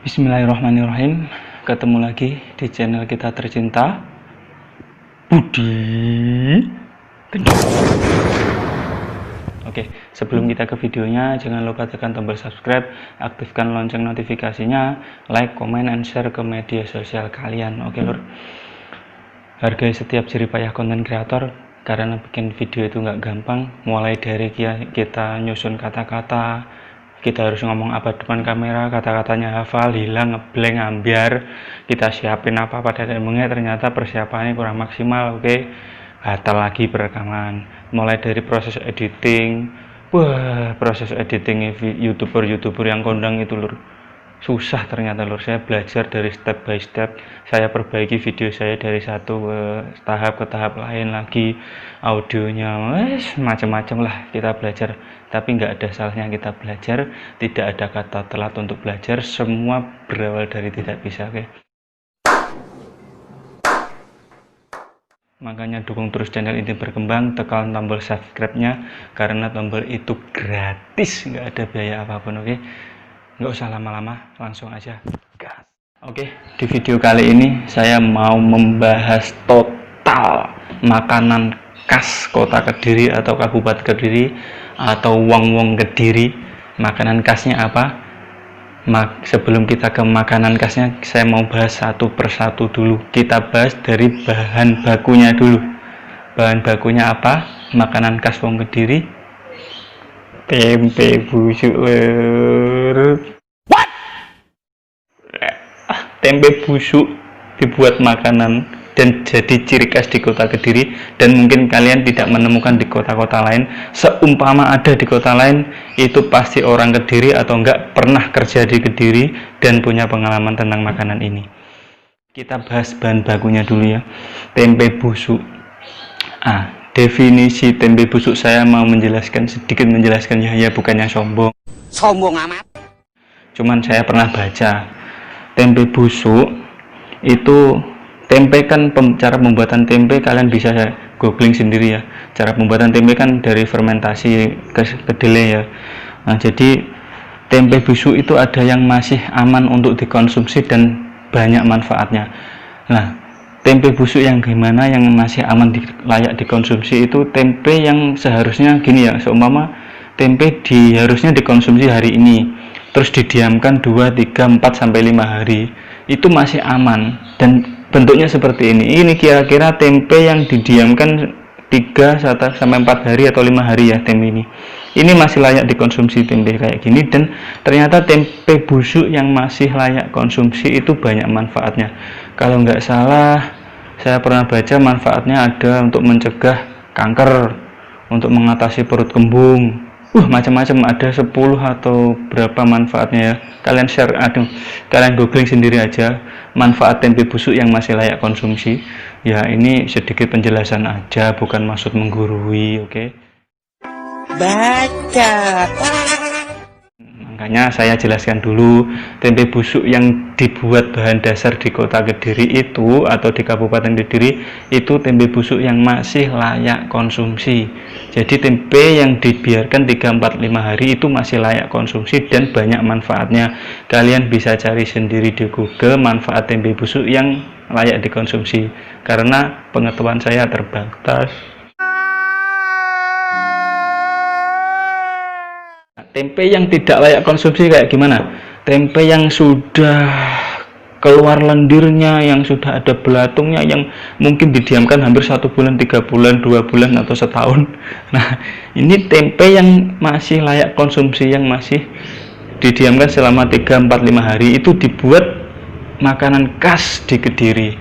Bismillahirrahmanirrahim. Ketemu lagi di channel kita tercinta, Budi Gendong. Oke, sebelum kita ke videonya, jangan lupa tekan tombol subscribe, aktifkan lonceng notifikasinya, like, comment, and share ke media sosial kalian. Oke lur, hargai setiap jerih payah konten kreator, karena bikin video itu nggak gampang. Mulai dari kita nyusun kata-kata, kita harus ngomong apa depan kamera, kata-katanya hafal, hilang, ngeblank, ambiar, kita siapin apa pada emangnya ternyata persiapannya kurang maksimal. Oke, batal lagi perekaman. Mulai dari proses editing, proses editing youtuber yang kondang itu lur, susah ternyata lur. Saya belajar dari step by step, saya perbaiki video saya dari satu ke tahap lain lagi, audionya macam-macam lah kita belajar. Tapi nggak ada salahnya kita belajar, tidak ada kata telat untuk belajar, semua berawal dari tidak bisa. Oke, makanya dukung terus channel ini berkembang, tekan tombol subscribe-nya, karena tombol itu gratis, nggak ada biaya apapun. Oke, nggak usah lama-lama, langsung aja gas. Oke, di video kali ini saya mau membahas total makanan khas kota Kediri atau Kabupaten Kediri atau wong-wong Kediri. Makanan khasnya apa? Sebelum kita ke makanan khasnya, saya mau bahas satu persatu dulu. Kita bahas dari bahan bakunya dulu. Bahan bakunya apa? Makanan khas wong Kediri, tempe busuk. What? Tempe busuk dibuat makanan dan jadi ciri khas di kota Kediri, dan mungkin kalian tidak menemukan di kota-kota lain. Seumpama ada di kota lain, itu pasti orang Kediri atau enggak pernah kerja di Kediri dan punya pengalaman tentang makanan ini. Kita bahas bahan bakunya dulu ya. Tempe busuk. Definisi tempe busuk saya mau sedikit menjelaskan ya, bukannya sombong. Sombong amat. Cuman saya pernah baca tempe busuk itu. Tempe kan, cara pembuatan tempe kalian bisa googling sendiri ya. Cara pembuatan tempe kan dari fermentasi kedelai ya. Nah, jadi tempe busuk itu ada yang masih aman untuk dikonsumsi dan banyak manfaatnya. Nah, tempe busuk yang gimana yang masih aman layak dikonsumsi itu tempe yang seharusnya gini ya. Seumpama tempe harusnya dikonsumsi hari ini, terus didiamkan 2, 3, 4 sampai 5 hari, itu masih aman dan bentuknya seperti ini. Ini kira-kira tempe yang didiamkan 3 sampai 4 hari atau 5 hari ya tempe ini. Ini masih layak dikonsumsi tempe kayak gini, dan ternyata tempe busuk yang masih layak konsumsi itu banyak manfaatnya. Kalau nggak salah, saya pernah baca manfaatnya ada untuk mencegah kanker, untuk mengatasi perut kembung. Macam-macam, ada 10 atau berapa manfaatnya ya. Kalian kalian googling sendiri aja manfaat tempe busuk yang masih layak konsumsi. Ya, ini sedikit penjelasan aja, bukan maksud menggurui. Oke. Baca. Makanya saya jelaskan dulu, tempe busuk yang dibuat bahan dasar di kota Kediri itu atau di Kabupaten Kediri itu tempe busuk yang masih layak konsumsi. Jadi tempe yang dibiarkan 3, 4, 5 hari itu masih layak konsumsi dan banyak manfaatnya. Kalian bisa cari sendiri di Google manfaat tempe busuk yang layak dikonsumsi, karena pengetahuan saya terbatas. Tempe yang tidak layak konsumsi kayak gimana? Tempe yang sudah keluar lendirnya, yang sudah ada belatungnya, yang mungkin didiamkan hampir 1 bulan, 3 bulan, 2 bulan, atau setahun. Nah, ini tempe yang masih layak konsumsi, yang masih didiamkan selama 3, 4, 5 hari, itu dibuat makanan khas di Kediri.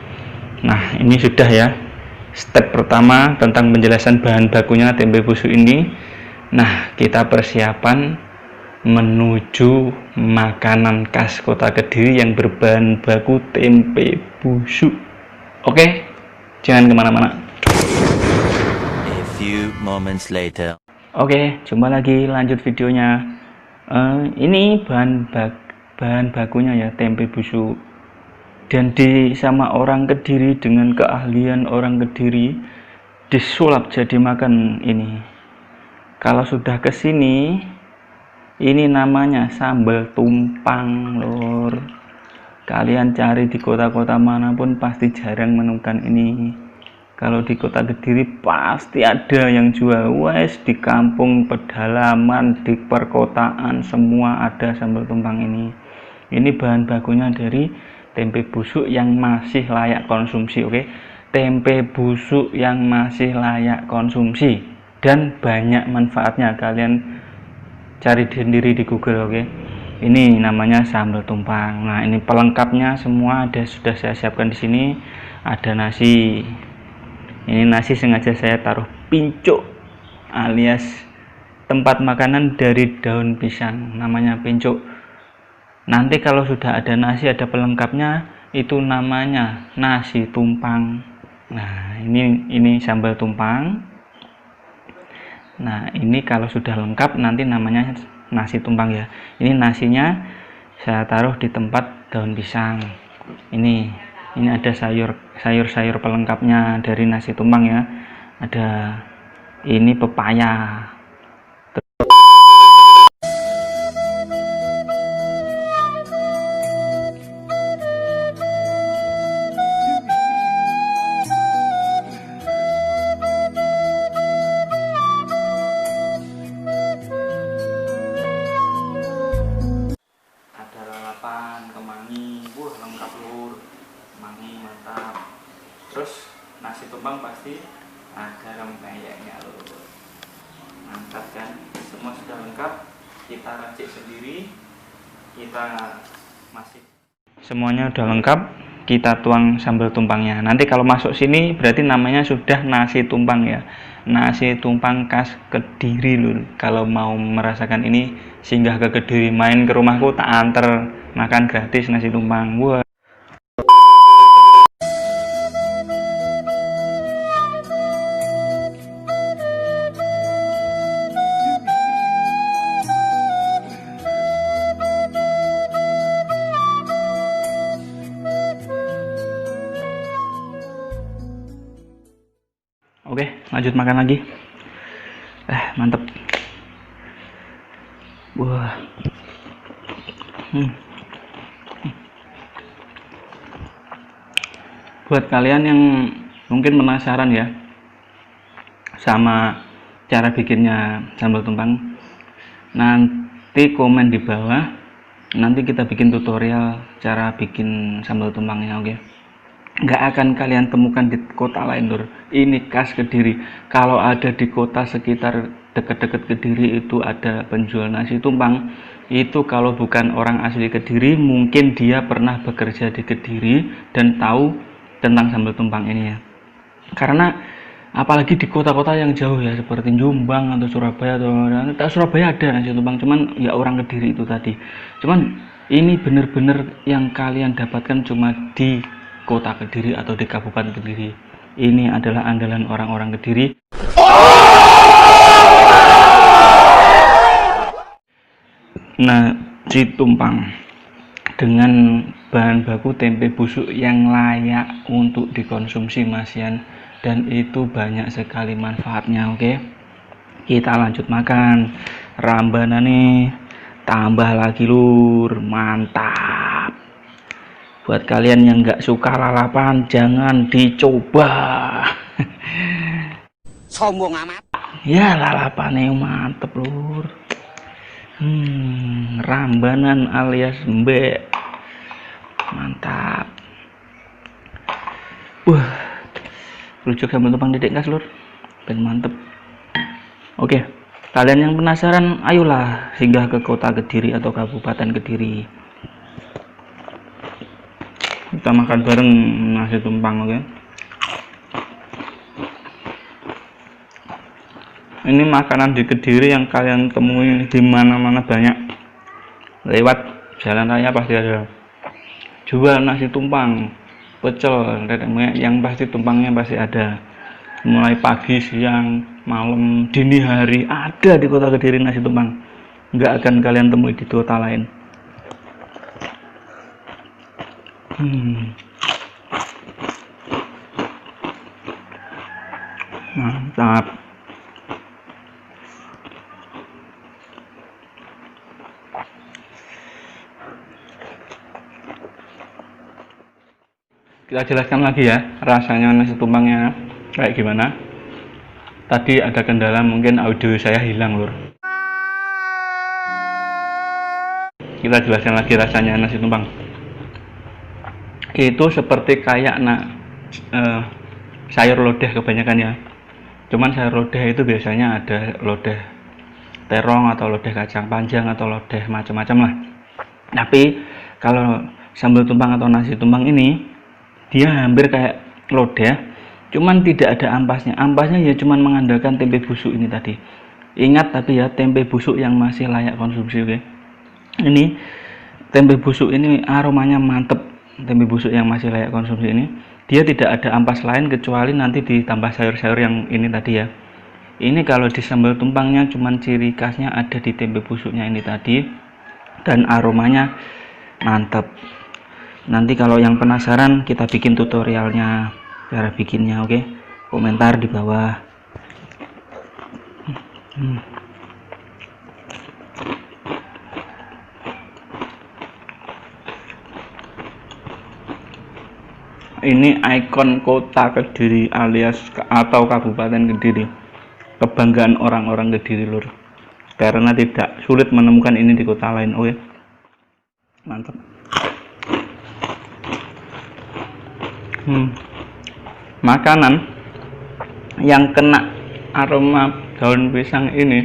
Nah, ini sudah ya step pertama tentang penjelasan bahan bakunya tempe busuk ini. Nah, kita persiapan menuju makanan khas kota Kediri yang berbahan baku tempe busuk. Oke, jangan kemana-mana. A few moments later. Oke, jumpa lagi, lanjut videonya. Ini bahan bakunya ya, tempe busuk. Dan sama orang Kediri, dengan keahlian orang Kediri, disulap jadi makan ini. Kalau sudah kesini, ini namanya sambal tumpang lor. Kalian cari di kota-kota manapun pasti jarang menemukan ini. Kalau di kota Kediri pasti ada yang jual. Wes, di kampung pedalaman, di perkotaan semua ada sambal tumpang ini. Ini bahan bakunya dari tempe busuk yang masih layak konsumsi, oke? Tempe busuk yang masih layak konsumsi dan banyak manfaatnya. Kalian cari sendiri di Google, oke? Ini namanya sambal tumpang. Nah, ini pelengkapnya semua sudah saya siapkan di sini. Ada nasi. Ini nasi sengaja saya taruh pincuk alias tempat makanan dari daun pisang. Namanya pincuk. Nanti kalau sudah ada nasi, ada pelengkapnya, itu namanya nasi tumpang. Nah, ini sambal tumpang. Nah, ini kalau sudah lengkap nanti namanya nasi tumpang ya. Ini nasinya saya taruh di tempat daun pisang. Ini ada sayur pelengkapnya dari nasi tumpang ya. Ada ini pepaya. Ada lalapan, kemangi, lengkap lur, kemangi mantap. Terus nasi tumpang pasti ada rempeyeknya lur, mantap kan? Semua sudah lengkap, kita racik sendiri, kita masih semuanya udah lengkap, kita tuang sambal tumpangnya. Nanti kalau masuk sini berarti namanya sudah nasi tumpang ya, nasi tumpang khas Kediri lur. Kalau mau merasakan ini singgah ke Kediri, main ke rumahku tak anter makan gratis nasi tumpang. Wah. Oke, lanjut makan lagi. Mantep. Wah. Buat kalian yang mungkin penasaran ya sama cara bikinnya sambal tumpang, nanti komen di bawah. Nanti kita bikin tutorial cara bikin sambal tumpangnya, oke? Nggak akan kalian temukan di kota lain lur. Ini khas Kediri. Kalau ada di kota sekitar dekat-dekat Kediri itu ada penjual nasi tumpang, itu kalau bukan orang asli Kediri mungkin dia pernah bekerja di Kediri dan tahu tentang sambal tumpang ini ya. Karena apalagi di kota-kota yang jauh ya, seperti Jombang atau Surabaya atau Surabaya ada nasi tumpang, cuman ya orang Kediri itu tadi. Cuman ini bener-bener yang kalian dapatkan cuma di kota Kediri atau di Kabupaten Kediri. Ini adalah andalan orang-orang Kediri. Nasi tumpang dengan bahan baku tempe busuk yang layak untuk dikonsumsi masian, dan itu banyak sekali manfaatnya, oke? Kita lanjut makan. Rambana nih, tambah lagi lur, mantap. Buat kalian yang nggak suka lalapan, jangan dicoba. Sombong amat. Ya, lalapannya mantep lur. Rambanan alias mbek, mantap. Rujuk sambal tumpang dedek gas lur, ben mantep. Oke, kalian yang penasaran, ayolah singgah ke kota Kediri atau Kabupaten Kediri. Kita makan bareng nasi tumpang, oke? Ini makanan di Kediri yang kalian temui di mana-mana banyak. Lewat jalan raya pasti ada jual nasi tumpang, pecel, yang pasti tumpangnya pasti ada. Mulai pagi, siang, malam, dini hari ada di kota Kediri nasi tumpang. Nggak akan kalian temui di kota lain. Mantap. Kita jelaskan lagi ya rasanya nasi tumpangnya kayak gimana. Tadi ada kendala, mungkin audio saya hilang lur. Kita jelaskan lagi rasanya nasi tumpang. Itu seperti kayak sayur lodeh kebanyakan ya. Cuman sayur lodeh itu biasanya ada lodeh terong atau lodeh kacang panjang atau lodeh macam-macam lah. Tapi kalau sambal tumpang atau nasi tumpang ini dia hampir kayak lodeh, cuman tidak ada ampasnya. Ampasnya ya cuman mengandalkan tempe busuk ini tadi. Ingat tapi ya, tempe busuk yang masih layak konsumsi, oke. Ini tempe busuk ini aromanya mantep. Tempe busuk yang masih layak konsumsi ini dia tidak ada ampas lain kecuali nanti ditambah sayur-sayur yang ini tadi ya. Ini kalau di sambal tumpangnya cuman ciri khasnya ada di tempe busuknya ini tadi, dan aromanya mantap. Nanti kalau yang penasaran kita bikin tutorialnya cara bikinnya, oke. Komentar di bawah. Ini ikon kota Kediri alias atau Kabupaten Kediri, kebanggaan orang-orang Kediri lur, karena tidak sulit menemukan ini di kota lain, oke. Mantap. Makanan yang kena aroma daun pisang ini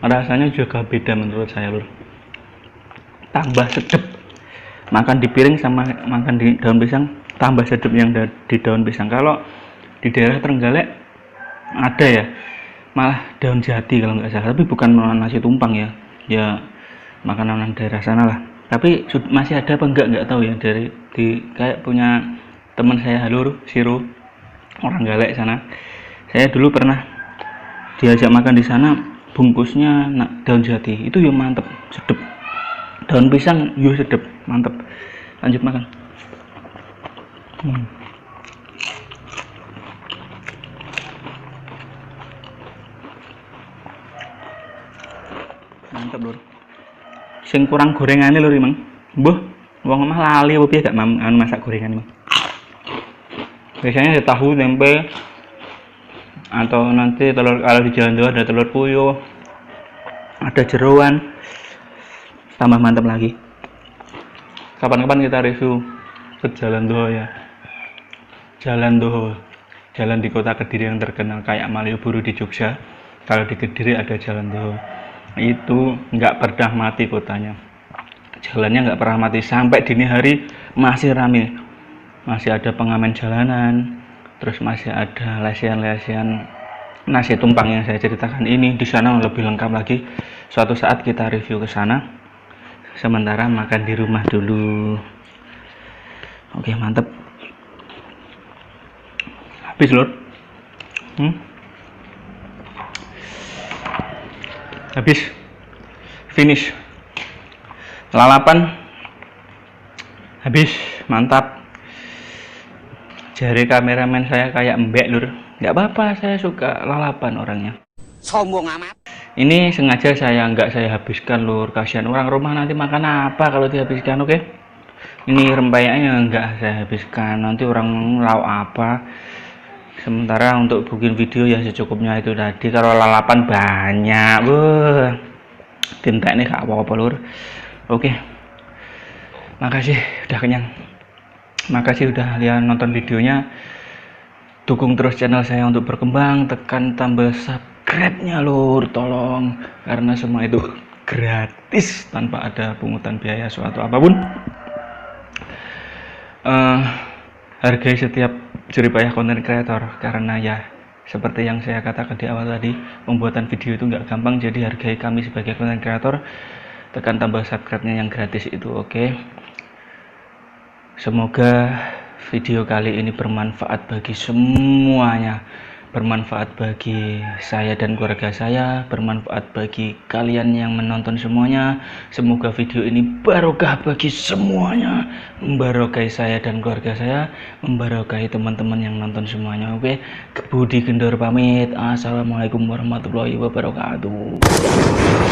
rasanya juga beda menurut saya lur, tambah sedap. Makan di piring sama makan di daun pisang tambah sedap yang di daun pisang. Kalau di daerah Trenggalek ada ya malah daun jati kalau nggak salah, tapi bukan nasi tumpang ya, ya makanan daerah sana lah. Tapi masih ada apa nggak tahu ya, dari kayak punya teman saya Halur Siro, orang Galek sana. Saya dulu pernah diajak makan di sana, bungkusnya daun jati, itu ya mantep, sedep. Daun pisang yo sedep, mantep. Lanjut makan. Mantep lur. Sing kurang gorengane lur emang. Mbuh, wong omah lali apa piye gak masak gorengan emang. Biasanya ada tahu, tempe, atau nanti telur, kalau di Jalan Jawa ada telur puyuh, ada jeroan, tambah mantap lagi. Kapan-kapan kita review ke Jalan Doho ya. Jalan Doho, jalan di kota Kediri yang terkenal kayak Malioboro di Jogja. Kalau di Kediri ada Jalan Doho, itu nggak pernah mati kotanya. Jalannya nggak pernah mati, sampai dini hari masih rame. Masih ada pengamen jalanan, terus masih ada lesian-lesian nasi tumpang yang saya ceritakan ini. Di sana lebih lengkap lagi. Suatu saat kita review ke sana. Sementara makan di rumah dulu. Oke, mantep. Habis lur. Habis. Finish. Lalapan. Habis, mantap. Jari kameramen saya kayak mbek lur, nggak apa-apa, saya suka lalapan orangnya. Sombong amat. Ini sengaja nggak saya habiskan lur, kasihan orang rumah nanti makan apa kalau dihabiskan, oke. Ini rempeyeknya nggak saya habiskan, nanti orang lauk apa. Sementara untuk bikin video ya secukupnya itu tadi. Kalau lalapan banyak, tinta ini gak apa-apa lur. Oke, makasih udah kenyang. Makasih udah kalian nonton videonya. Dukung terus channel saya untuk berkembang. Tekan tombol subscribe-nya lur, tolong. Karena semua itu gratis tanpa ada pungutan biaya suatu apapun. Hargai setiap jeripayah konten kreator, karena ya seperti yang saya katakan di awal tadi, pembuatan video itu nggak gampang. Jadi hargai kami sebagai konten kreator. Tekan tombol subscribe-nya yang gratis itu, oke. Semoga video kali ini bermanfaat bagi semuanya, bermanfaat bagi saya dan keluarga saya, bermanfaat bagi kalian yang menonton semuanya. Semoga video ini barokah bagi semuanya, membarokai saya dan keluarga saya, membarokai teman-teman yang nonton semuanya. Oke, Budi Gendor pamit. Assalamualaikum warahmatullahi wabarakatuh.